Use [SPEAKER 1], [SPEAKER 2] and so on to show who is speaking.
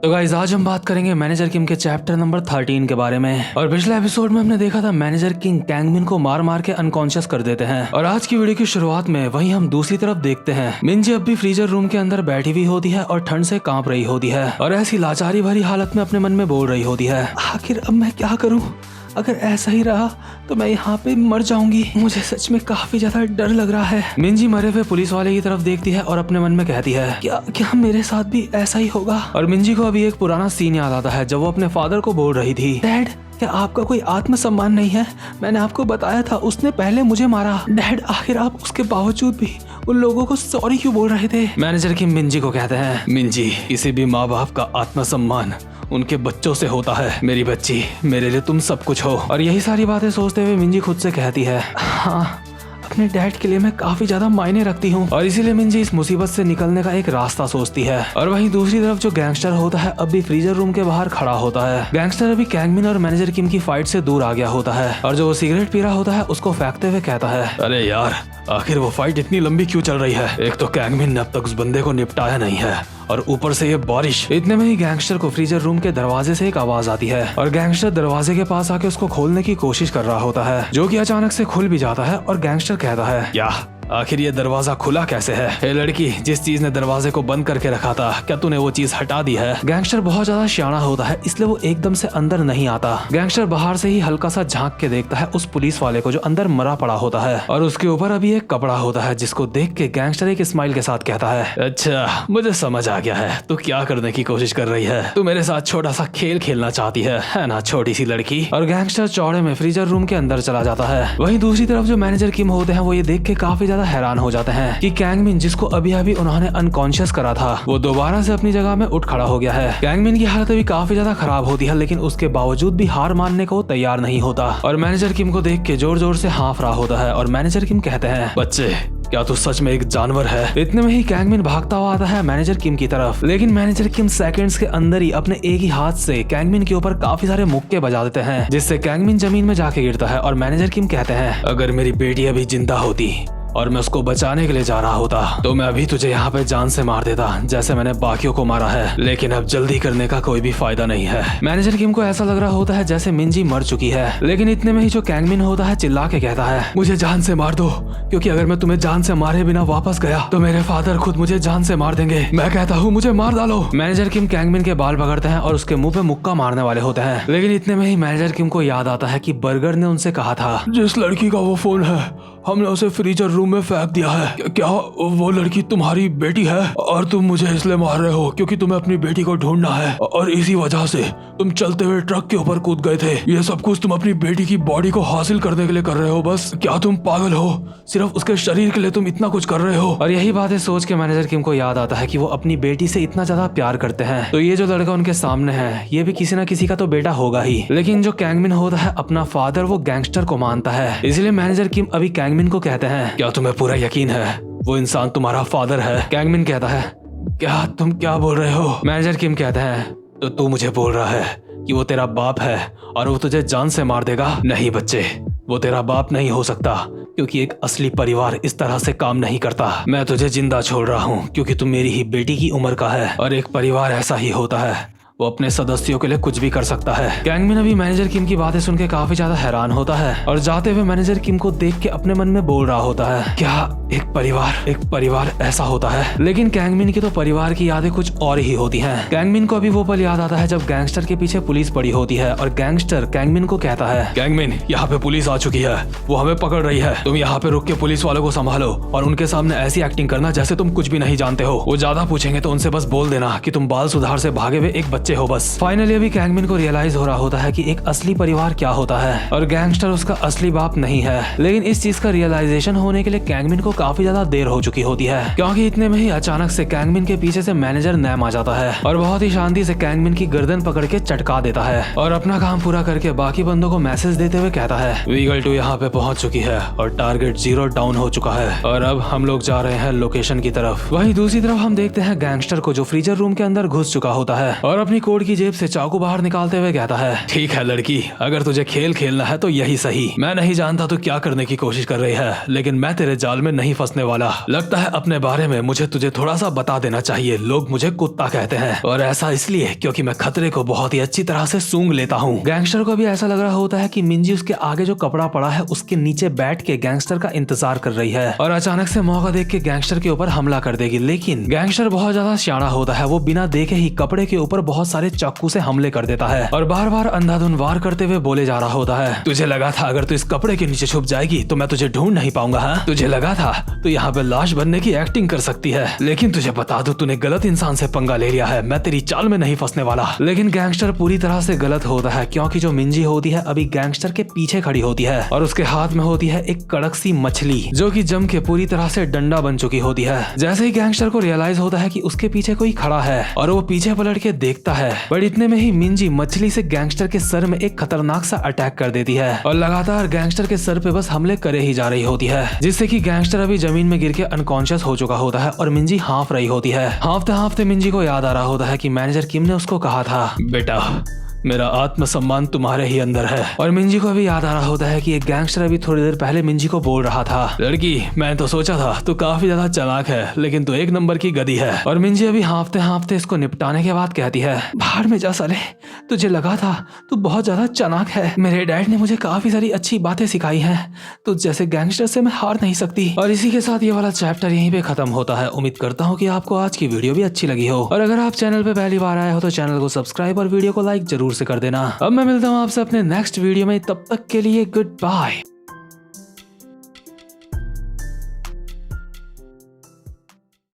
[SPEAKER 1] तो गाइस आज हम बात करेंगे मैनेजर किम के चैप्टर नंबर 13 के बारे में। और पिछले एपिसोड में हमने देखा था मैनेजर किंग कैंगमिन को मार मार के अनकॉन्शियस कर देते हैं। और आज की वीडियो की शुरुआत में वहीं हम दूसरी तरफ देखते हैं मिंजी अब भी फ्रीजर रूम के अंदर बैठी हुई होती है और ठंड से कांप रही होती है और ऐसी लाचारी भरी हालत में अपने मन में बोल रही होती है, आखिर अब मैं क्या करूँ? अगर ऐसा ही रहा तो मैं यहाँ पे मर जाऊंगी। मुझे सच में काफी ज्यादा डर लग रहा है। मिंजी मरे हुए पुलिस वाले की तरफ देखती है और अपने मन में कहती है क्या मेरे साथ भी ऐसा ही होगा? और मिंजी को अभी एक पुराना सीन याद आता है जब वो अपने फादर को बोल रही थी, डैड क्या आपका कोई आत्मसम्मान नहीं है? मैंने आपको बताया था उसने पहले मुझे मारा। डैड आखिर आप उसके बावजूद भी उन लोगों को सॉरी क्यों बोल रहे थे? मैनेजर किम मिंजी को कहते हैं, मिंजी किसी भी माँ बाप का आत्मसम्मान उनके बच्चों से होता है। मेरी बच्ची मेरे लिए तुम सब कुछ हो। और यही सारी बातें सोचते हुए मिंजी खुद से कहती है, हाँ अपने डैड के लिए मैं काफी ज्यादा मायने रखती हूँ। और इसीलिए मिंजी इस मुसीबत से निकलने का एक रास्ता सोचती है। और वहीं दूसरी तरफ जो गैंगस्टर होता है अब भी फ्रीजर रूम के बाहर खड़ा होता है। गैंगस्टर अभी कैंगमिन और मैनेजर किम की फाइट से दूर आ गया होता है और जो वो सिगरेट पी रहा होता है उसको फेंकते हुए कहता है, अरे यार आखिर वो फाइट इतनी लंबी क्यों चल रही है? एक तो कैंगमिन ने अब तक उस बंदे को निपटाया नहीं है और ऊपर से ये बारिश। इतने में ही गैंगस्टर को फ्रीजर रूम के दरवाजे से एक आवाज आती है और गैंगस्टर दरवाजे के पास आके उसको खोलने की कोशिश कर रहा होता है, जो कि अचानक से खुल भी जाता है। और गैंगस्टर कहता है, क्या आखिर ये दरवाजा खुला कैसे है? ए लड़की, जिस चीज ने दरवाजे को बंद करके रखा था क्या तूने वो चीज हटा दी है? गैंगस्टर बहुत ज्यादा सियाना होता है इसलिए वो एकदम से अंदर नहीं आता। गैंगस्टर बाहर से ही हल्का सा झांक के देखता है उस पुलिस वाले को जो अंदर मरा पड़ा होता है और उसके ऊपर अभी एक कपड़ा होता है, जिसको देख के गैंगस्टर एक स्माइल के साथ कहता है, अच्छा मुझे समझ आ गया है तू क्या करने की कोशिश कर रही है। तू मेरे साथ छोटा सा खेल खेलना चाहती है ना छोटी सी लड़की? और गैंगस्टर चौड़े में फ्रीजर रूम के अंदर चला जाता है। वहीं दूसरी तरफ जो मैनेजर किम होते हैं वो ये देख के काफी ज्यादा हैरान हो जाते हैं कि कैंगमिन जिसको अभी अभी उन्होंने अनकॉन्शियस करा था वो दोबारा से अपनी जगह में उठ खड़ा हो गया है। कैंगमिन की हालत अभी काफी ज्यादा खराब होती है लेकिन उसके बावजूद भी हार मानने को तैयार नहीं होता और मैनेजर किम को देख के जोर जोर से हाँफ रहा होता है। और मैनेजर किम कहते हैं, बच्चे क्या तू सच में एक जानवर है? इतने में ही कैंगमिन भागता हुआ आता है मैनेजर किम की तरफ, लेकिन मैनेजर किम सेकंड्स के अंदर ही अपने एक ही हाथ से कैंगमिन के ऊपर काफी सारे मुक्के बजा देते हैं, जिससे कैंगमिन जमीन में जाके गिरता है। और मैनेजर किम कहते हैं, अगर मेरी बेटी अभी जिंदा होती और मैं उसको बचाने के लिए जा रहा होता तो मैं अभी तुझे यहाँ पे जान से मार देता जैसे मैंने बाकियों को मारा है, लेकिन अब जल्दी करने का कोई भी फायदा नहीं है। मैनेजर किम को ऐसा लग रहा होता है जैसे मिंजी मर चुकी है, लेकिन इतने में ही जो कैंगमिन होता है चिल्ला के कहता है, मुझे जान से मार दो, क्योंकि अगर मैं तुम्हें जान से मारे बिना वापस गया तो मेरे फादर खुद मुझे जान से मार देंगे। मैं कहता हूँ मुझे मार डालो। मैनेजर किम कैंगमिन के बाल पकड़ते हैं और उसके मुंह पे मुक्का मारने वाले होते हैं, लेकिन इतने में ही मैनेजर किम को याद आता है कि बर्गर ने उनसे कहा था, जिस लड़की का वो फोन है हमने उसे फ्रीजर रूम में फेंक दिया है। क्या वो लड़की तुम्हारी बेटी है? और तुम मुझे इसलिए मार रहे हो क्योंकि तुम्हें अपनी बेटी को ढूंढना है और इसी वजह से तुम चलते हुए ट्रक के ऊपर कूद गए थे। ये सब कुछ तुम अपनी बेटी की बॉडी को हासिल करने के लिए कर रहे हो बस। क्या तुम पागल हो? सिर्फ उसके शरीर के लिए तुम इतना कुछ कर रहे हो? और यही बातें सोच के मैनेजर किम को याद आता है कि वो अपनी बेटी से इतना ज्यादा प्यार करते हैं, तो ये जो लड़का उनके सामने है ये भी किसी न किसी का तो बेटा होगा ही। लेकिन जो कैंगमिन होता है अपना फादर वो गैंगस्टर को मानता है, इसलिए मैनेजर किम अभी कैंगमिन को कहते हैं, क्या तुम्हें पूरा यकीन है वो इंसान तुम्हारा फादर है? कैंगमिन कहता है, क्या तुम क्या बोल रहे हो? मैनेजर किम कहते हैं, तो तू मुझे बोल रहा है कि वो तेरा बाप है और वो तुझे जान से मार देगा? नहीं बच्चे, वो तेरा बाप नहीं हो सकता क्योंकि एक असली परिवार इस तरह से काम नहीं करता। मैं तुझे जिंदा छोड़ रहा हूँ क्योंकि तू मेरी ही बेटी की उम्र का है और एक परिवार ऐसा ही होता है, वो अपने सदस्यों के लिए कुछ भी कर सकता है। कैंगमिन अभी मैनेजर किम की बातें सुन के काफी ज्यादा हैरान होता है और जाते हुए मैनेजर किम को देख के अपने मन में बोल रहा होता है, क्या एक परिवार ऐसा होता है? लेकिन कैंगमिन की तो परिवार की यादें कुछ और ही होती हैं। कैंगमिन को अभी वो पल याद आता है जब गैंगस्टर के पीछे पुलिस पड़ी होती है और गैंगस्टर कैंगमिन को कहता है, कैंगमिन यहाँ पे पुलिस आ चुकी है, वो हमें पकड़ रही है, तुम यहाँ पे रुक के पुलिस वालों को संभालो और उनके सामने ऐसी एक्टिंग करना जैसे तुम कुछ भी नहीं जानते हो। वो ज्यादा पूछेंगे तो उनसे बस बोल देना कि तुम बाल सुधार से भागे हुए एक बच्चे हो बस। फाइनली अभी कैंगमिन को रियलाइज हो रहा होता है कि एक असली परिवार क्या होता है और गैंगस्टर उसका असली बाप नहीं है। लेकिन इस चीज का रियलाइजेशन होने के लिए कैंगमिन को काफी ज्यादा देर हो चुकी होती है, क्योंकि इतने में ही अचानक से कैंगमिन के पीछे से मैनेजर नैम आ जाता है और बहुत ही शांति से कैंगमिन की गर्दन पकड़ के चटका देता है और अपना काम पूरा करके बाकी बंदों को मैसेज देते हुए कहता है, वीगल 2 यहाँ पे पहुंच चुकी है और टारगेट 0 डाउन हो चुका है और अब हम लोग जा रहे हैं लोकेशन की तरफ। वहीं दूसरी तरफ हम देखते हैं गैंगस्टर को जो फ्रीजर रूम के अंदर घुस चुका होता है और अपनी कोट की जेब से चाकू बाहर निकालते हुए कहता है, ठीक है लड़की, अगर तुझे खेल खेलना है तो यही सही। मैं नहीं जानता तू क्या करने की कोशिश कर रही है, लेकिन मैं तेरे जाल में नहीं फंसने वाला। लगता है अपने बारे में मुझे तुझे थोड़ा सा बता देना चाहिए। लोग मुझे कुत्ता कहते हैं और ऐसा इसलिए क्योंकि मैं खतरे को बहुत ही अच्छी तरह से सूंघ लेता हूँ। गैंगस्टर को भी ऐसा लग रहा होता है कि मिंजी उसके आगे जो कपड़ा पड़ा है उसके नीचे बैठ के गैंगस्टर का इंतजार कर रही है और अचानक से मौका देख के गैंगस्टर के ऊपर हमला कर देगी। लेकिन गैंगस्टर बहुत ज्यादा सियाना होता है, वो बिना देखे ही कपड़े के ऊपर बहुत सारे चाकू से हमले कर देता है और बार बार अंधाधुन वार करते हुए बोले जा रहा होता है, तुझे लगा था अगर तू इस कपड़े के नीचे छुप जाएगी तो मैं तुझे ढूंढ नहीं पाऊंगा। हाँ, तुझे लगा था तू यहाँ पे लाश बनने की एक्टिंग कर सकती है, लेकिन तुझे बता दूं तूने गलत इंसान से पंगा ले लिया है। मैं तेरी चाल में नहीं फंसने वाला। लेकिन गैंगस्टर पूरी तरह से गलत होता है क्योंकि जो मिंजी होती है अभी गैंगस्टर के पीछे खड़ी होती है और उसके हाथ में होती है एक कड़क सी मछली जो कि जम के पूरी तरह से डंडा बन चुकी होती है। जैसे ही गैंगस्टर को रियलाइज होता है कि उसके पीछे कोई खड़ा है और वो पीछे पलट के देखता है, बट इतने में ही मिंजी मछली से गैंगस्टर के सर में एक खतरनाक सा अटैक कर देती है और लगातार गैंगस्टर के सर पे बस हमले करे ही जा रही होती है, जिससे कि गैंगस्टर अभी जमीन में गिर के अनकॉन्शियस हो चुका होता है और मिंजी हाँफ रही होती है। हाँफते हाँफते मिंजी को याद आ रहा होता है कि मैनेजर किम ने उसको कहा था, बेटा मेरा आत्मसम्मान तुम्हारे ही अंदर है। और मिंजी को भी याद आ रहा होता है कि एक गैंगस्टर अभी थोड़ी देर पहले मिंजी को बोल रहा था, लड़की मैं तो सोचा था तू काफी ज्यादा चालाक है, लेकिन तू एक नंबर की गधी है। और मिंजी अभी हाँफते हाँफते इसको निपटाने के बाद कहती है, बाहर में जा साले, तुझे लगा था तू बहुत ज्यादा चालाक है। मेरे डैड ने मुझे काफी सारी अच्छी बातें सिखाई हैं, तुझ जैसे गैंगस्टर से मैं हार नहीं सकती। और इसी के साथ ये वाला चैप्टर यहीं पे खत्म होता है। उम्मीद करता हूँ कि आपको आज की वीडियो भी अच्छी लगी हो और अगर आप चैनल पे पहली बार आए हो तो चैनल को सब्सक्राइब और वीडियो को लाइक जरूर से कर देना। अब मैं मिलता हूँ आपसे अपने नेक्स्ट वीडियो में, तब तक के लिए गुड बाय।